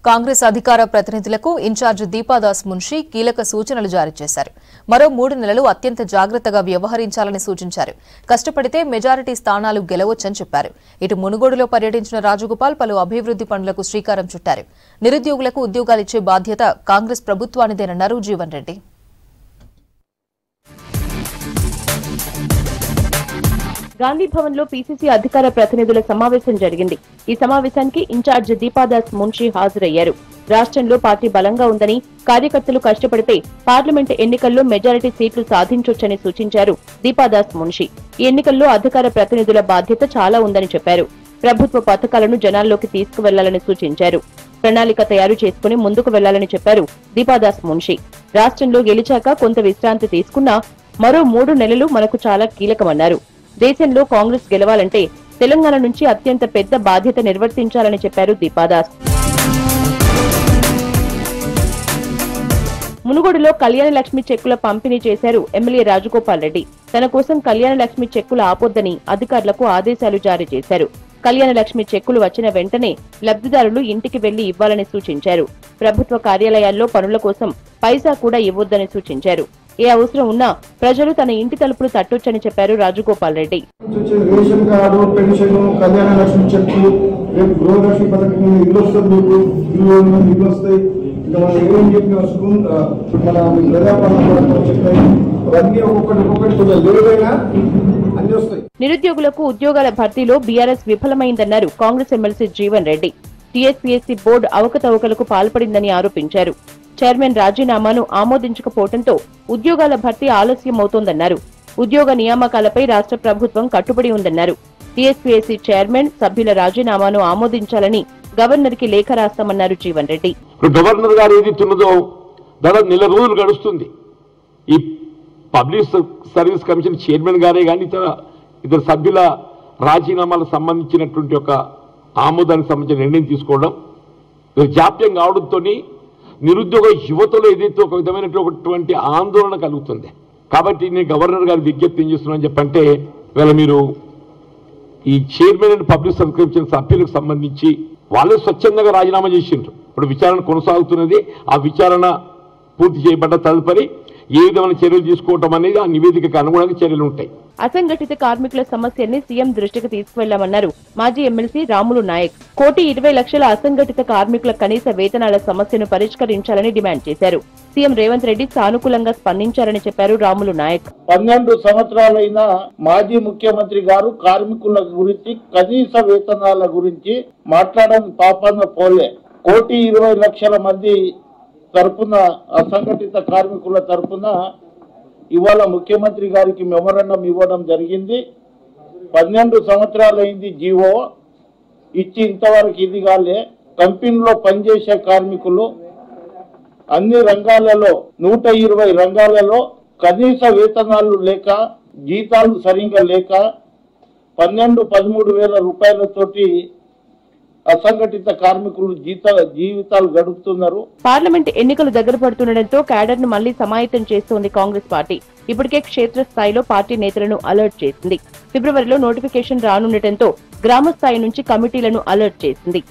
కాంగ్రెస్ అధికార ప్రతినిధులకు ఇన్ఛార్జ్ దీపాదాస్ మున్షి కీలక సూచనలు జారీ చేశారు. మరో 3 నెలలు అత్యంత జాగ్రత్తగా వ్యవహరించాలని సూచించారు. కష్టపడితే మెజారిటీ స్థానాలు గెలవొచ్చని చెప్పారు. ఇటు మునుగోడులో పర్యటించిన రాజగోపాల్ పలు అభివృద్ది పనులకు శ్రీకారం చుట్టారు. నిరుద్యోగులకు ఉద్యోగాలిచ్చే బాధ్యత కాంగ్రెస్ ప్రభుత్వానిదేనన్నారు జీవన్ రెడ్డి. గాంధీ భవన్ లో పీసీసీ అధికార ప్రతినిధుల సమావేశం జరిగింది. ఈ సమావేశానికి ఇన్ఛార్జ్ దీపాదాస్ మున్షి హాజరయ్యారు. రాష్ట్రంలో పార్టీ బలంగా ఉందని, కార్యకర్తలు కష్టపడితే పార్లమెంట్ ఎన్నికల్లో మెజారిటీ సీట్లు సాధించొచ్చని సూచించారు దీపాదాస్ మున్షి. ఈ ఎన్నికల్లో అధికార ప్రతినిధుల బాధ్యత చాలా ఉందని చెప్పారు. ప్రభుత్వ పథకాలను జనాల్లోకి తీసుకువెళ్లాలని సూచించారు. ప్రణాళిక తయారు చేసుకుని ముందుకు వెళ్లాలని చెప్పారు దీపాదాస్ మున్షి. రాష్ట్రంలో గెలిచాక కొంత విశ్రాంతి తీసుకున్నా మరో 3 నెలలు మనకు చాలా కీలకమన్నారు. దేశంలో కాంగ్రెస్ గెలవాలంటే తెలంగాణ నుంచి అత్యంత పెద్ద బాధ్యత నిర్వర్తించాలని చెప్పారు దీపాదాస్. మునుగోడులో కళ్యాణ లక్ష్మి చెక్కుల పంపిణీ చేశారు ఎమ్మెల్యే రాజగోపాల్ రెడ్డి. తన కోసం కళ్యాణ లక్ష్మి చెక్కులు ఆపొద్దని అధికారులకు ఆదేశాలు జారీ చేశారు. కళ్యాణ లక్ష్మి చెక్కులు వచ్చిన వెంటనే లబ్ధిదారులు ఇంటికి వెళ్లి ఇవ్వాలని సూచించారు. ప్రభుత్వ కార్యాలయాల్లో పనుల కోసం పైసా కూడా ఇవ్వొద్దని సూచించారు. ఏ అవసరం ఉన్నా ప్రజలు తన ఇంటి తలుపులు తట్టొచ్చని చెప్పారు Rajagopal Reddy. Ration card, pension, Kalyana Lakshmi చెక్కు, గృహలక్ష్మి పథకం ఇల్లు వస్తుంది, ఇల్లు వస్తాయి. ఇంకా మనం ఏం చెప్పిన స్కూల్ మన ప్రజాపాలన చెప్పాయి అవన్నీ ఒక్కొక్కటి కొంచెం లేవైనా అన్ని వస్తాయి. నిరుద్యోగులకు ఉద్యోగాల భర్తీలో బీఆర్ఎస్ విఫలమైందన్నారు Congress MLC Jeevan Reddy. TSPSC board అవకతవకలకు పాల్పడిందని ఆరోపించారు. చైర్మన్ రాజీనామాను ఆమోదించకపోవడంతో ఉద్యోగాల భర్తీ ఆలస్యమవుతోందన్నారు. ఉద్యోగ నియామకాలపై రాష్ట్ర ప్రభుత్వం కట్టుబడి ఉందన్నారు. టీఎస్పీఎస్సీ చైర్మన్ సభ్యుల రాజీనామాను ఆమోదించాలని గవర్నర్ కి లేఖ రాస్తామన్నారు జీవన్ రెడ్డి. గవర్నర్ గారు ఏదైతున్నదో దాదాపు 1 నెల రోజులు గడుస్తుంది. ఈ పబ్లిక్ సర్వీస్ కమిషన్ చైర్మన్ గారే కానీ ఇతర సభ్యుల రాజీనామాలకు సంబంధించినటువంటి ఒక ఆమోదానికి సంబంధించిన నిర్ణయం తీసుకోవడం జాప్యం కావడంతో నిరుద్యోగ యువతలో ఏదైతే ఒక విధమైనటువంటి ఆందోళన కలుగుతుంది. కాబట్టి నేను గవర్నర్ గారు విజ్ఞప్తి చేస్తున్నాను చెప్పంటే ఇవాళ మీరు ఈ chairman and public service commission సభ్యులకు సంబంధించి వాళ్ళే స్వచ్ఛందంగా రాజీనామా చేసిండ్రు. ఇప్పుడు విచారణ కొనసాగుతున్నది. ఆ విచారణ పూర్తి చేయబడ్డ తదుపరి ఏ విధమైన చర్యలు తీసుకోవటం అనేది ఆ నివేదికకు అనుగుణంగా చర్యలు ఉంటాయి. అసంఘటిత కార్మికుల సమస్యల్ని సీఎం దృష్టికి తీసుకువెళ్లామన్నారు మాజీ ఎమ్మెల్సీ రాములు నాయక్. 1,20,00,000 అసంఘటిత కార్మికుల కనీస వేతనాల సమస్యను పరిష్కరించాలని డిమాండ్ చేశారు. సీఎం రేవంత్ రెడ్డి సానుకూలంగా స్పందించారని చెప్పారు రాములు నాయక్. 12 సంవత్సరాలైన మాజీ ముఖ్యమంత్రి గారు కార్మికుల గురించి, కనీస వేతనాల గురించి మాట్లాడని పాపాన పోలే. 1,20,00,000 మంది తరపున, అసంఘటిత కార్మికుల తరపున ఇవాళ ముఖ్యమంత్రి గారికి మెమోరాండం ఇవ్వడం జరిగింది. 12 సంవత్సరాలైంది జీవో ఇచ్చి, ఇంతవరకు ఇది కాలే. కంపెనీలో పనిచేసే కార్మికులు అన్ని రంగాలలో 120 రంగాలలో కనీస వేతనాలు లేక, జీతాలు సరిగ్గా లేక 12-13 వేల రూపాయలతోటి అసంఘటిత కార్మికులు జీవితాలు గడుపుతున్నారు. పార్లమెంట్ ఎన్నికలు దగ్గర పడుతుండటంతో క్యాడర్ ను మళ్లీ సమాయత్తం చేస్తోంది కాంగ్రెస్ పార్టీ. ఇప్పటికే క్షేత్రస్థాయిలో పార్టీ నేతలను అలర్ట్ చేసింది. ఫిబ్రవరిలో నోటిఫికేషన్ రానుండటంతో గ్రామ స్థాయి నుంచి కమిటీలను అలర్ట్ చేసింది.